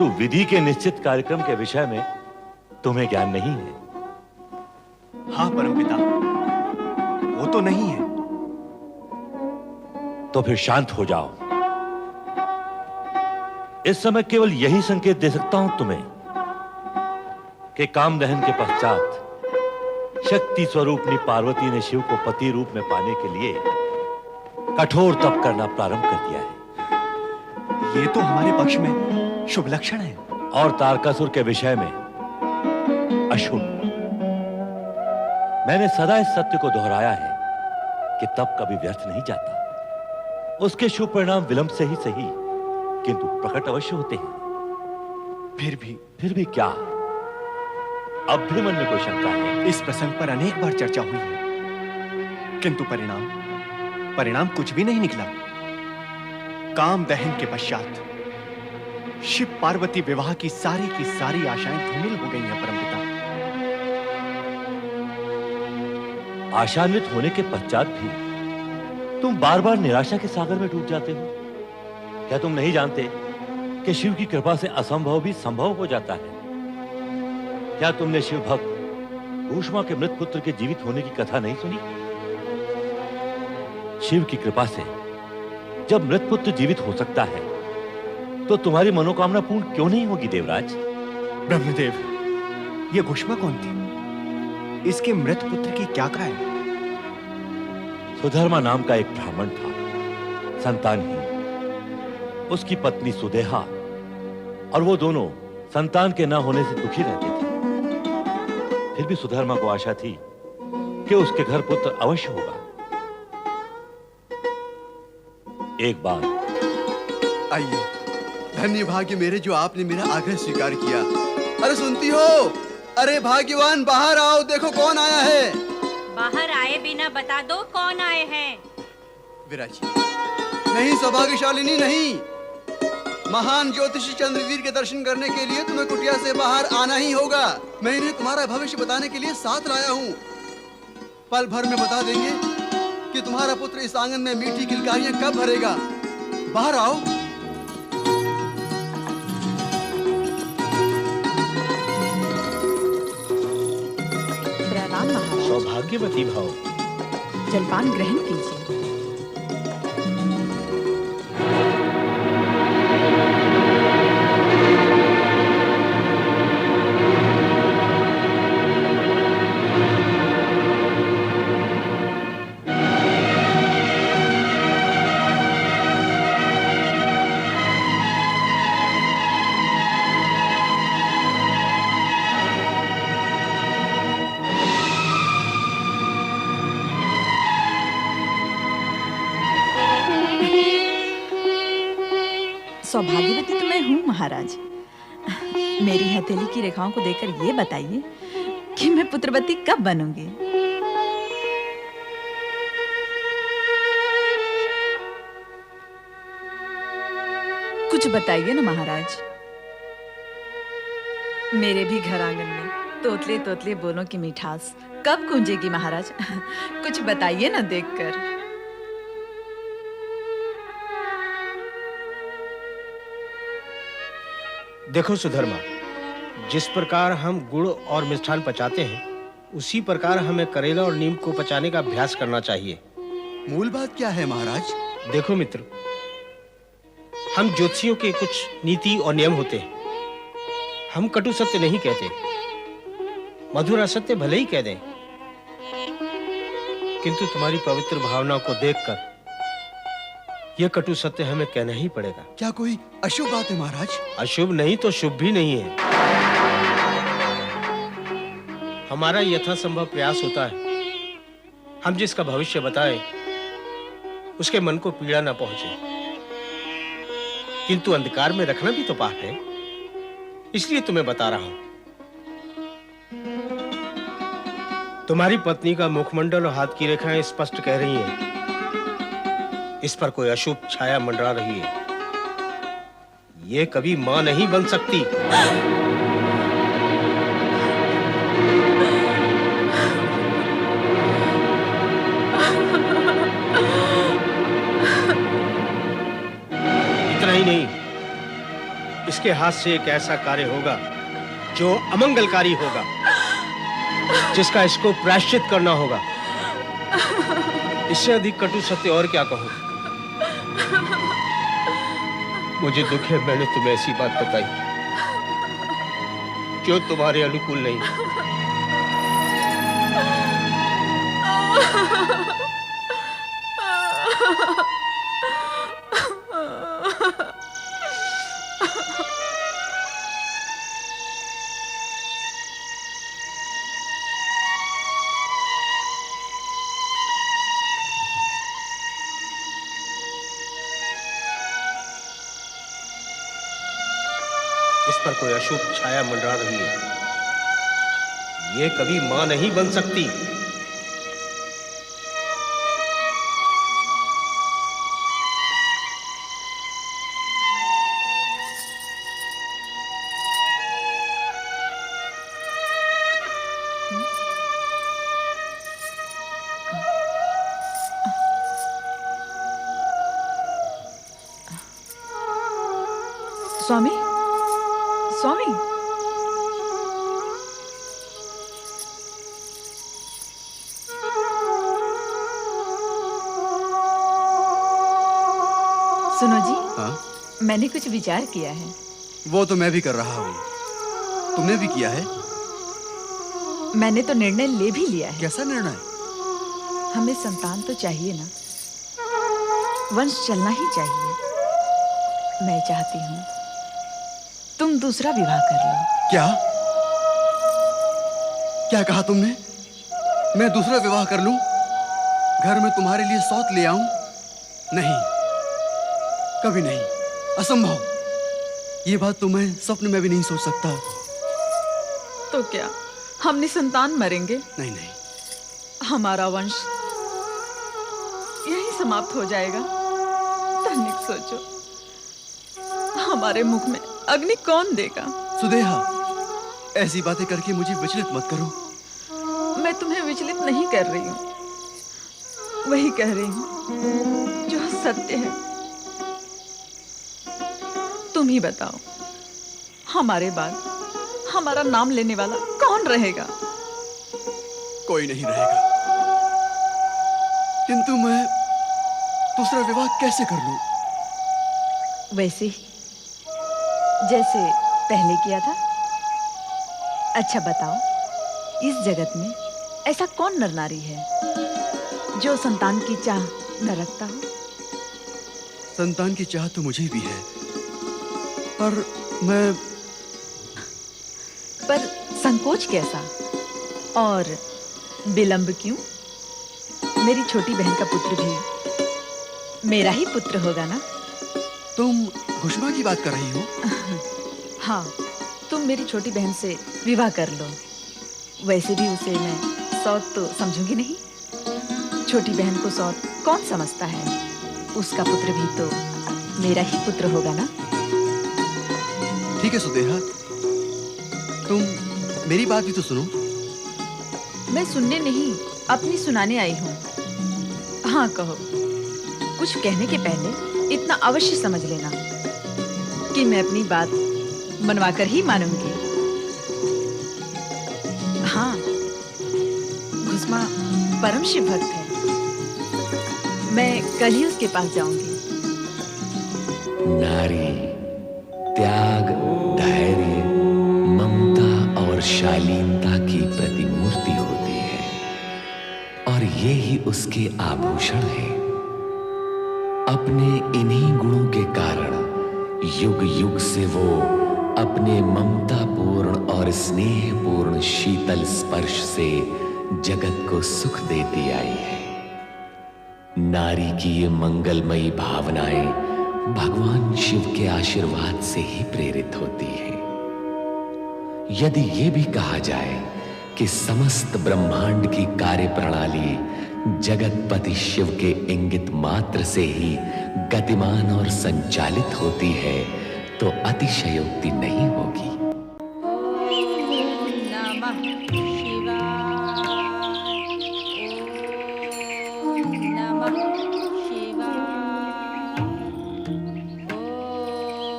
तो विधि के निश्चित कार्यक्रम के विषय में तुम्हें ज्ञान नहीं है। हाँ परमपिता, वो तो नहीं है। तो फिर शांत हो जाओ। इस समय केवल यही संकेत दे सकता हूं तुम्हें कि कामदहन के पश्चात शक्ति स्वरूपनी पार्वती ने शिव को पति रूप में पाने के लिए कठोर तप करना प्रारंभ कर दिया है। ये तो हमारे पक्ष में शुभ लक्षण है। और तारकासुर के विषय में अशुभ। मैंने सदा इस सत्य को दोहराया है कि तप कभी व्यर्थ नहीं जाता। उसके शुभ परिणाम विलंब से ही सही, किंतु प्रकट अवश्य होते हैं। फिर भी क्या? अब भी मन में कोई शंका है? इस प्रसंग पर अनेक बार चर्चा हुई है, किंतु परिणाम कुछ भी नहीं निकला। काम दहन के पश्चात शिव पार्वती विवाह की सारी आशाएं धूमिल हो गई हैं परमपिता। आशान्वित होने के पश्चात भी तुम बार बार निराशा के सागर में डूब जाते हो। क्या तुम नहीं जानते कि शिव की कृपा से असंभव भी संभव हो जाता है? क्या तुमने शिव भक्त ऊष्मा के मृत पुत्र के जीवित होने की कथा नहीं सुनी? शिव की कृपा से जब मृत पुत्र जीवित हो सकता है तो तुम्हारी मनोकामना पूर्ण क्यों नहीं होगी देवराज? ब्रह्मदेव, ये घुष्मा कौन थी? इसके मृत पुत्र की क्या कहा है? सुधर्मा नाम का एक ब्राह्मण था, संतानहीन। उसकी पत्नी सुदेहा और वो दोनों संतान के न होने से दुखी रहते थे। फिर भी सुधर्मा को आशा थी कि उसके घर पुत्र अवश्य होगा। एक बार आइए, धन्य भाग्य मेरे जो आपने मेरा आग्रह स्वीकार किया। अरे सुनती हो? अरे भाग्यवान, बाहर आओ, देखो कौन आया है। बाहर आए बिना बता दो कौन आए हैं। विराजी नहीं, सौभाग्यशालिनी नहीं, महान ज्योतिषी चंद्रवीर के दर्शन करने के लिए तुम्हें कुटिया से बाहर आना ही होगा। मैं इन्हें तुम्हारा भविष्य बताने के लिए साथ लाया हूँ। पल भर में बता देंगे कि तुम्हारा पुत्र इस आंगन में मीठी किलकारियां कब भरेगा। बाहर आओ। प्रणाम महाराज। सौभाग्यवती भाव। जलपान ग्रहण कीजिए। सौभाग्यवती तो मैं हूँ महाराज। मेरी हथेली की रेखाओं को देखकर ये बताइए कि मैं पुत्रवती कब बनूंगी? कुछ बताइए ना महाराज। मेरे भी घर आंगन में तोतले तोतले बोलों की मिठास कब गूंजेगी महाराज? कुछ बताइए ना देखकर। देखो सुधर्मा, जिस प्रकार हम गुड़ और मिष्ठान पचाते हैं, उसी प्रकार हमें करेला और नीम को पचाने का अभ्यास करना चाहिए। मूल बात क्या है महाराज? देखो मित्र, हम ज्योतिषियों के कुछ नीति और नियम होते हैं। हम कटु सत्य नहीं कहते, मधुर असत्य भले ही कह दें, किंतु तुम्हारी पवित्र भावना को देखकर यह कटु सत्य हमें कहना ही पड़ेगा। क्या कोई अशुभ बात है महाराज? अशुभ नहीं तो शुभ भी नहीं है। हमारा यथासंभव प्रयास होता है हम जिसका भविष्य बताएं उसके मन को पीड़ा ना पहुंचे, किंतु अंधकार में रखना भी तो पाप है। इसलिए तुम्हें बता रहा हूं। तुम्हारी पत्नी का मुखमंडल और हाथ की रेखाएं स्पष्ट कह रही हैं इस पर कोई अशुभ छाया मंडरा रही है। ये कभी मां नहीं बन सकती। इतना ही नहीं, इसके हाथ से एक ऐसा कार्य होगा जो अमंगलकारी होगा, जिसका इसको प्रायश्चित करना होगा। इससे अधिक कटु सत्य और क्या कहूं। मुझे दुख है मैंने तुम्हें ऐसी बात बताई जो तुम्हारे अनुकूल नहीं। इस पर कोई अशुभ छाया मंडरा रही है। ये कभी मां नहीं बन सकती। स्वामी, स्वामी, सुनो जी। हाँ, मैंने कुछ विचार किया है। वो तो मैं भी कर रहा हूँ। तुमने भी किया है? मैंने तो निर्णय ले भी लिया है। कैसा निर्णय? हमें संतान तो चाहिए ना, वंश चलना ही चाहिए। मैं चाहती हूँ तुम दूसरा विवाह कर लो। क्या? क्या कहा तुमने? मैं दूसरा विवाह कर लूं? घर में तुम्हारे लिए सौत ले आऊं? नहीं, कभी नहीं, असंभव। ये बात तो मैं स्वप्न में भी नहीं सोच सकता। तो क्या हम निसंतान मरेंगे? नहीं नहीं, हमारा वंश यही समाप्त हो जाएगा। तनिक सोचो, हमारे मुख में अग्नि कौन देगा? सुदेहा, ऐसी बातें करके मुझे विचलित मत करो। मैं तुम्हें विचलित नहीं कर रही हूँ, वही कह रही हूँ जो सत्य है। तुम ही बताओ, हमारे बाद हमारा नाम लेने वाला कौन रहेगा? कोई नहीं रहेगा। किंतु मैं दूसरा विवाह कैसे कर लूं? वैसे ही जैसे पहले किया था। अच्छा बताओ, इस जगत में ऐसा कौन नर नारी है जो संतान की चाह न रखता हो? संतान की चाह तो मुझे भी है, पर संकोच कैसा और विलंब क्यों? मेरी छोटी बहन का पुत्र भी मेरा ही पुत्र होगा ना? तुम घुष्मा की बात कर रही हो? हाँ, तुम मेरी छोटी बहन से विवाह कर लो। वैसे भी उसे मैं सौत तो समझूंगी नहीं। छोटी बहन को सौत कौन समझता है? उसका पुत्र भी तो मेरा ही पुत्र होगा ना? ठीक है सुदेहा, तुम मेरी बात भी तो सुनो। मैं सुनने नहीं, अपनी सुनाने आई हूँ। हाँ कहो। कुछ कहने के पहले इतना अवश्य समझ लेना कि मैं अपनी बात मनवाकर ही मानूंगी। हाँ, घुष्मा परम शिव भक्त है। मैं कल ही उसके पास जाऊंगी। नारी त्याग, धैर्य, ममता और शालीनता की प्रतिमूर्ति होती है और ये ही उसके आभूषण है। अपने इन्हीं गुणों के कारण युग युग से वो अपने ममतापूर्ण और स्नेहपूर्ण शीतल स्पर्श से जगत को सुख देती आई है। नारी की ये मंगलमयी भावनाएं भगवान शिव के आशीर्वाद से ही प्रेरित होती है। यदि ये भी कहा जाए कि समस्त ब्रह्मांड की कार्य प्रणाली जगतपति शिव के इंगित मात्र से ही गतिमान और संचालित होती है तो अतिशयोक्ति नहीं होगी। नमः शिवाय। ओम नमः शिवाय।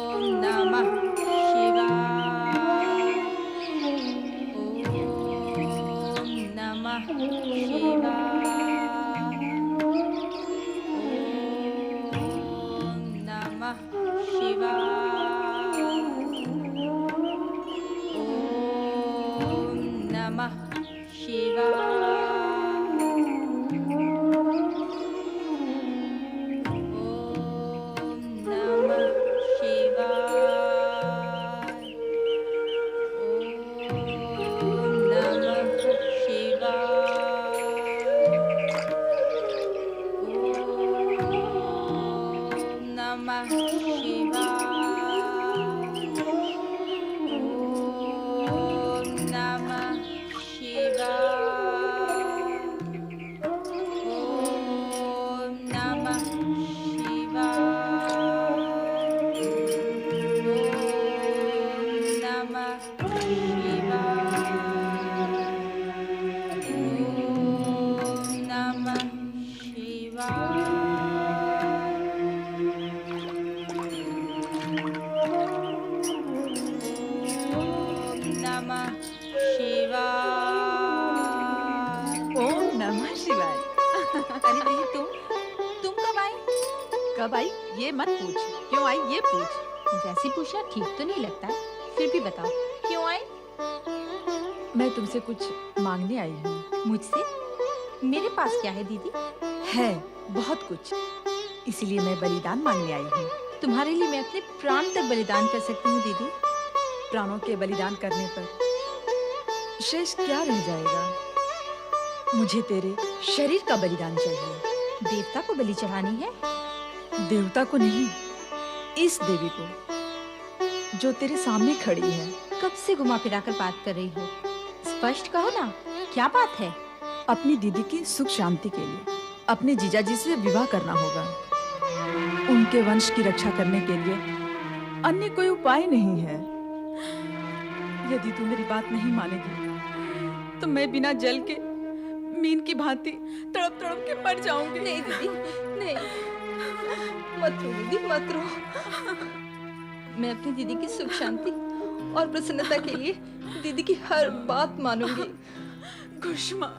ओम नमः ओम नमः शिवाय। अरे नहीं, तुम कब आई? कब आई ये मत पूछ, क्यों आई ये पूछ। वैसे पूछना ठीक तो नहीं लगता, फिर भी बताओ क्यों आई? मैं तुमसे कुछ मांगने आई हूँ। मुझसे? मेरे पास क्या है दीदी? है बहुत कुछ, इसीलिए मैं बलिदान मांगने आई हूँ। तुम्हारे लिए मैं अपने प्राण तक बलिदान कर सकती हूँ दीदी। प्राणों के बलिदान करने पर शेष क्या रह जाएगा? मुझे तेरे शरीर का बलिदान चाहिए। देवता को बलि चढ़ानी है? देवता को नहीं, इस देवी को जो तेरे सामने खड़ी है। कब से घुमा फिरा कर बात कर रही हो? स्पष्ट कहो ना, क्या बात है? अपनी दीदी की सुख शांति के लिए अपने जीजाजी से विवाह करना होगा। उनके वंश की रक्षा करने के लिए अन्य कोई उपाय नहीं है। यदि तू मेरी बात नहीं मानेगी तो मैं बिना जल के मीन की भांति तड़प तड़प के मर जाऊंगी। नहीं दीदी, नहीं, मत रो दीदी, मत रो। मैं अपनी दीदी की सुख शांति और प्रसन्नता के लिए दीदी की हर बात मानूंगी। घुष्मा,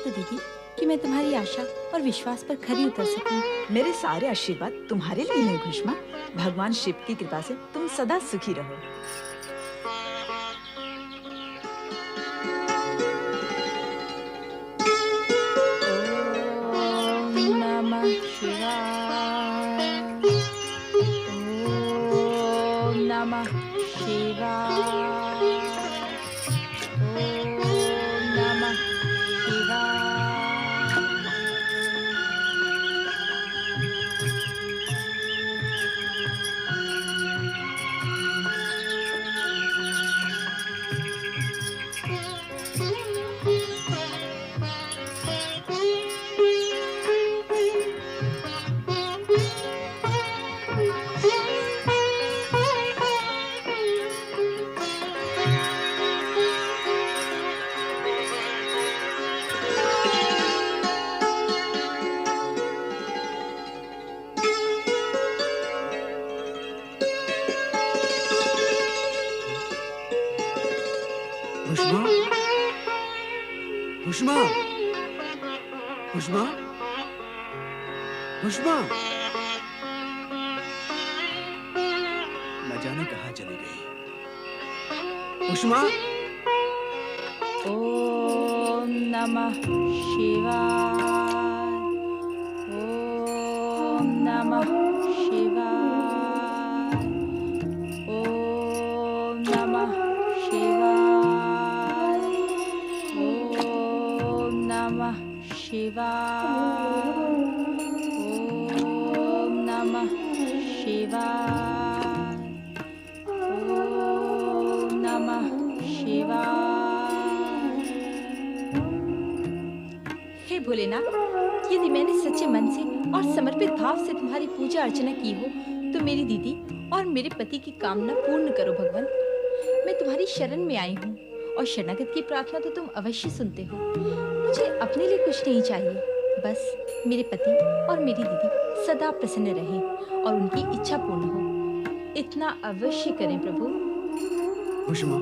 दीदी कि मैं तुम्हारी आशा और विश्वास पर खरी उतर सकूं। मेरे सारे आशीर्वाद तुम्हारे लिए हैं घुष्मा। भगवान शिव की कृपा से तुम सदा सुखी रहो। ओम नमः शिवाय। ओम नमः शिवाय। ओम नमः शिवाय। घुष्मा, घुष्मा, घुष्मा, घुष्मा, न जाने कहाँ चली गई। घुष्मा, ओम नमः शिवाय। ओम नमः शिवाय। ओम नमः शिवाय। ओम नमः शिवाय। ओम नमः शिवाय। ओम नमः शिवाय। हे भोलेनाथ, यदि मैंने सच्चे मन से और समर्पित भाव से तुम्हारी पूजा अर्चना की हो तो मेरी दीदी और मेरे पति की कामना पूर्ण करो भगवान। मैं तुम्हारी शरण में आई हूँ और शरणागत की प्रार्थना तो तुम अवश्य सुनते हो। मुझे अपने लिए कुछ नहीं चाहिए, बस मेरे पति और मेरी दीदी सदा प्रसन्न रहे और उनकी इच्छा पूर्ण हो, इतना अवश्य करें प्रभु। घुष्मा,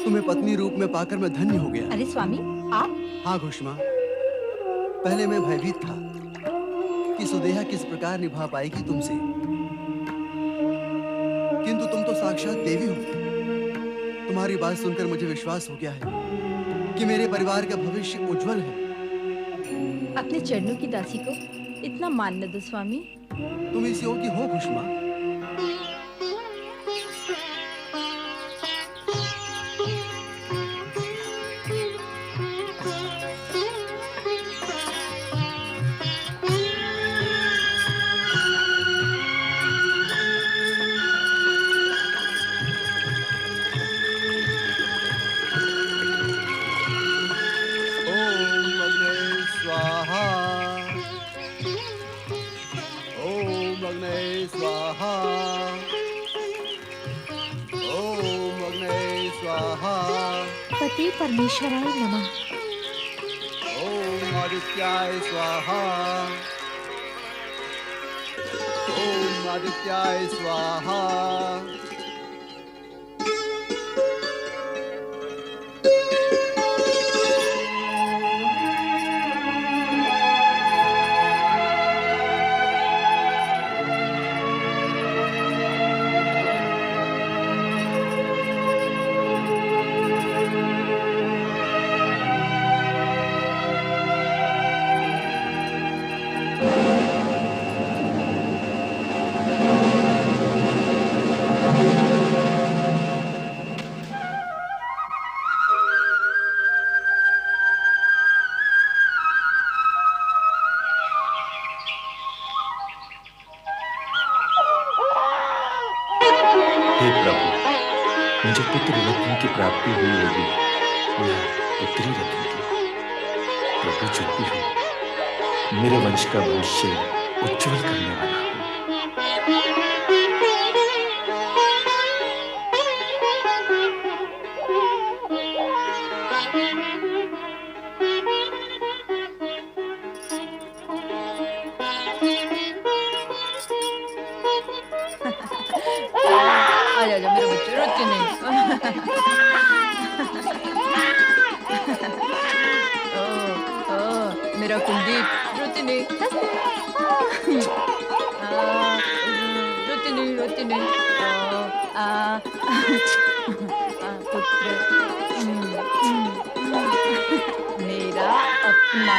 तुम्हें पत्नी रूप में पाकर मैं धन्य हो गया। अरे स्वामी, आप? हाँ घुष्मा, पहले मैं भयभीत था कि सुदेहा किस प्रकार निभा पाएगी तुमसे, किंतु तुम तो साक्षात देवी हो। तुम्हारी बात सुनकर मुझे विश्वास हो गया है कि मेरे परिवार का भविष्य उज्जवल है। अपने चरणों की दासी को इतना मान न दो स्वामी। तुम इस योग्य हो घुष्मा। अग्ने स्वाहा ओम अग्ने स्वाहा पति परमेश्वराय नमः। ओम आदित्याय स्वाहा ओम आदित्याय स्वाहा हे प्रभु, मुझे पुत्र रत्न की प्राप्ति हुई होगी या पुत्री रत्न की। प्रभु जो भी हो, मेरे वंश का भविष्य उज्जवल करने वाला हो। आजा मेरे बच्चे, रोते नहीं। मेरा कुलदीप, रोते नहीं। रोते नहीं। पुत्र मेरा अपना।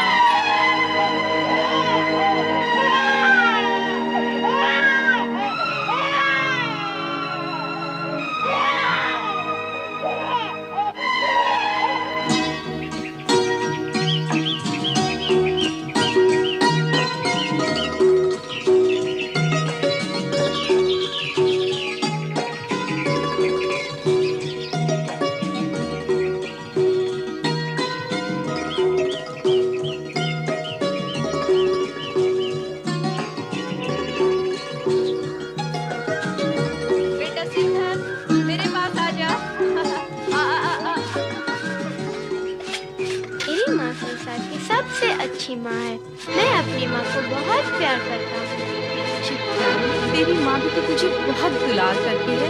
सबसे अच्छी माँ है। मैं अपनी माँ को बहुत प्यार करता हूँ। चित्रा, तेरी माँ भी तो तुझे बहुत दुलार करती है।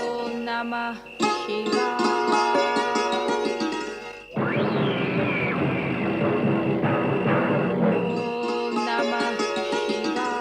ओम नमः शिवाय। ओम नमः शिवाय।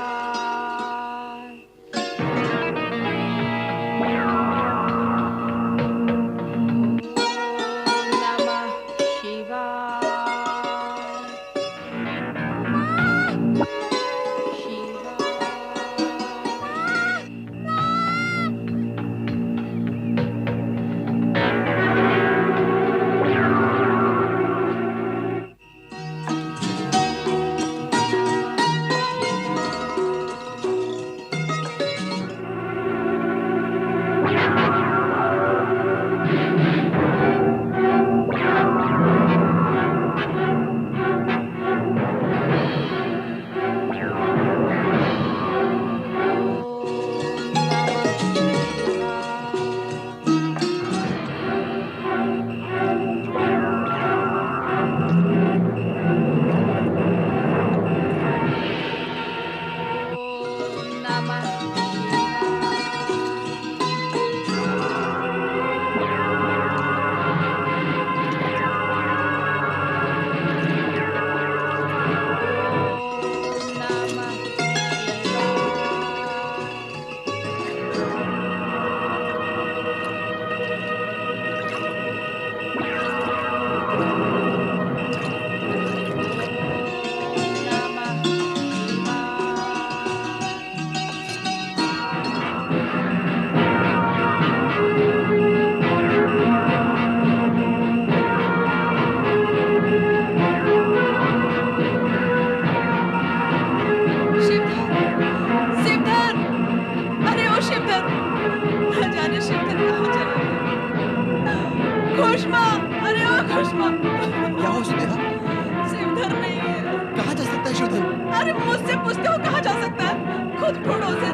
मुझसे पूछते हो कहाँ जा सकता है? खुद ढूंढो उसे।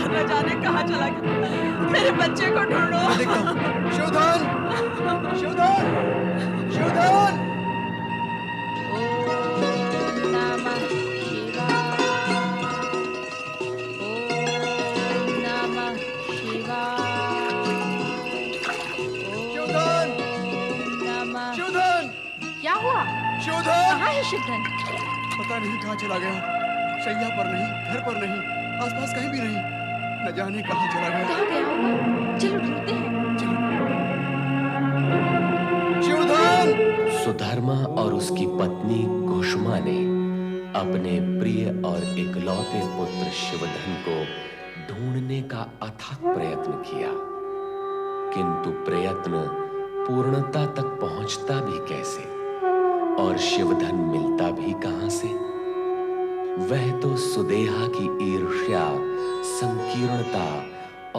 न जाने कहाँ चला गया। मेरे बच्चे को ढूंढो। मैं देखता हूँ। शिवधन! शिवधन! शिवधन! ओम नमः शिवाय। ओम नमः शिवाय। शिवधन! ओम नमः। शिवधन! क्या हुआ? शिवधन! कहाँ है शिवधन? पता नहीं कहाँ चला गया। शैया पर नहीं, घर पर नहीं, आसपास कहीं भी नहीं। न जाने कहाँ चला गया। कहाँ गया होगा? चलो ढूंढते हैं। शिवधन! सुधर्मा और उसकी पत्नी घुष्मा ने अपने प्रिय और इकलौते पुत्र शिवधन को ढूंढने का अथक प्रयत्न किया, किंतु प्रयत्न पूर्णता तक पहुंचता भी कैसे और शिवधन मिलता भी कहां से? वह तो सुदेहा की ईर्ष्या, संकीर्णता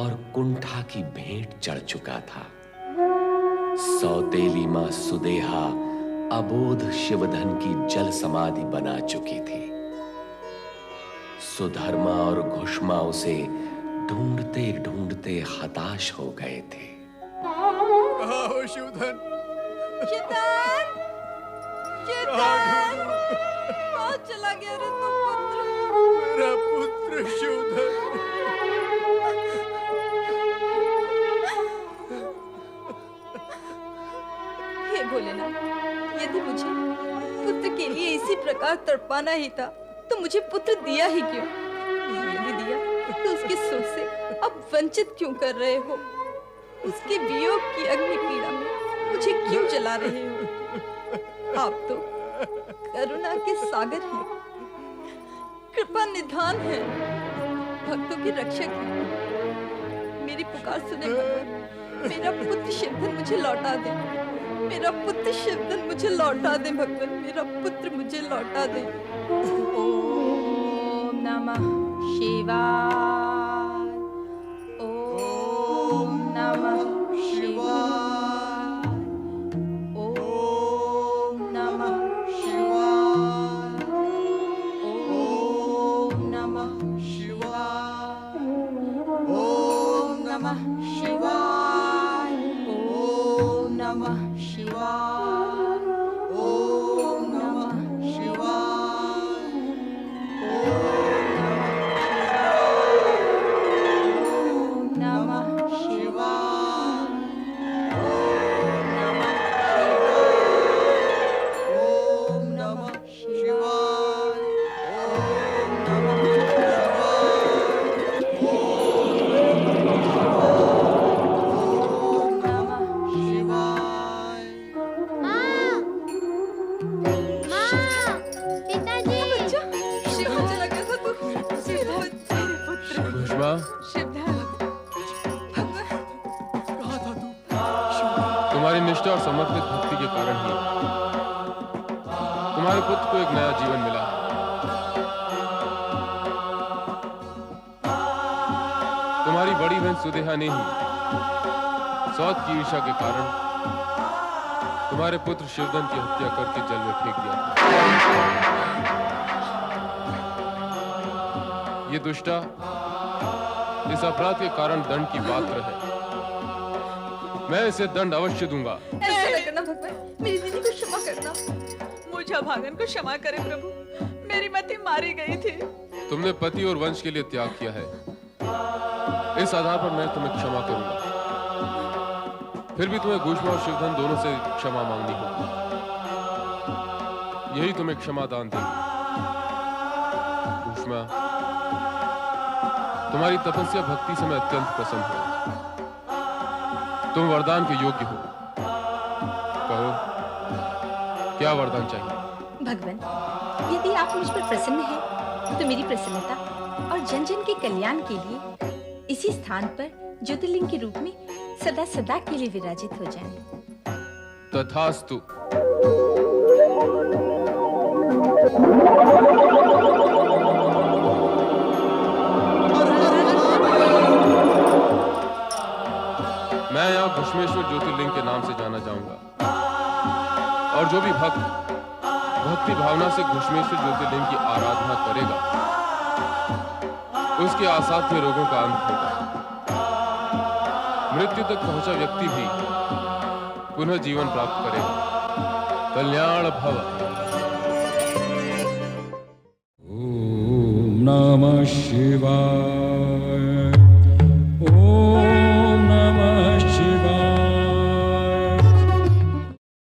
और कुंठा की भेंट चढ़ चुका था। सौतेली मां सुदेहा अबोध शिवधन की जल समाधि बना चुकी थी। सुधर्मा और घुष्मा उसे ढूंढते ढूंढते हताश हो गए थे। कहाँ हो शिवधन? शिवधन! शिवधन! कहाँ चला गया रे तू पुत्र? मेरा पुत्र शिवधन! हे भोलेनाथ, यदि मुझे पुत्र के लिए इसी प्रकार तड़पाना ही था तो मुझे पुत्र दिया ही क्यों? यदि दिया तो उसके सुख से अब वंचित क्यों कर रहे हो? उसके वियोग की अग्नि पीड़ा में मुझे क्यों जला रहे हो? आप तो करुणा के सागर हैं, कृपा निधान है, भक्तों के रक्षक हैं। मेरी पुकार सुने भगवान, मेरा पुत्र शिवधन मुझे लौटा दे। मेरा पुत्र शिवधन मुझे लौटा दे भगवान, मेरा पुत्र मुझे लौटा दे। ओम नमः शिवाय। ओम नमः शिवाय। ओम नमः शिवाय। ओम नमः शिवाय। ओम नमः शिवाय। ओम नमः शिवाय। ओम नमः शिवाय। ओम नमः शिवाय। ओम नमः शिवाय। ओम नमः शिवाय! पिताजी! शिवधन चला गया था तू। शिवधन, मेरे पुत्र घुष्मा, शिवधन। कहाँ था तू? तुम्हारी निष्ठा और समर्पित भक्ति के कारण ही तुम्हारे पुत्र को एक नया जीवन मिला है। तुम्हारी बड़ी बहन सुदेहा ने ही सौत की ईर्ष्या के कारण तुम्हारे पुत्र शिवधन की हत्या करके जल में फेंक दिया था। ये दुष्टा इस अपराध के कारण दंड की पात्र है। मैं इसे दंड अवश्य दूंगा। ऐसा न करना भगवान, मेरी दीदी को क्षमा करना। मुझे भागन को क्षमा करे प्रभु, मेरी मति मारी गई थी। तुमने पति और वंश के लिए त्याग किया है, इस आधार पर मैं तुम्हें क्षमा करूंगा। फिर भी तुम्हें घुष्मा और शिवधन दोनों से क्षमा मांगनी होगी। यही तुम्हें क्षमा दान देगी। घुष्मा, तुम्हारी तपस्या भक्ति से मैं अत्यंत प्रसन्न हूं। तुम वरदान के योग्य हो। कहो, क्या वरदान चाहिए? भगवान, यदि आप मुझ पर प्रसन्न हैं, तो मेरी प्रसन्नता और जन जन के कल्याण के लिए इसी स्थान पर ज्योतिर्लिंग के रूप में सदा सदा के लिए विराजित हो जाएं। तथास्तु। मैं यहाँ घुष्मेश्वर ज्योतिर्लिंग के नाम से जाना जाऊंगा, और जो भी भक्त भक्ति भावना से घुश्मेश्वर ज्योतिर्लिंग की आराधना करेगा, उसके असाध्य रोगों का अंत होगा। मृत्यु तक पहुंचा व्यक्ति भी पुनः जीवन प्राप्त करेगा। कल्याण भव। ओम नमः शिवाय।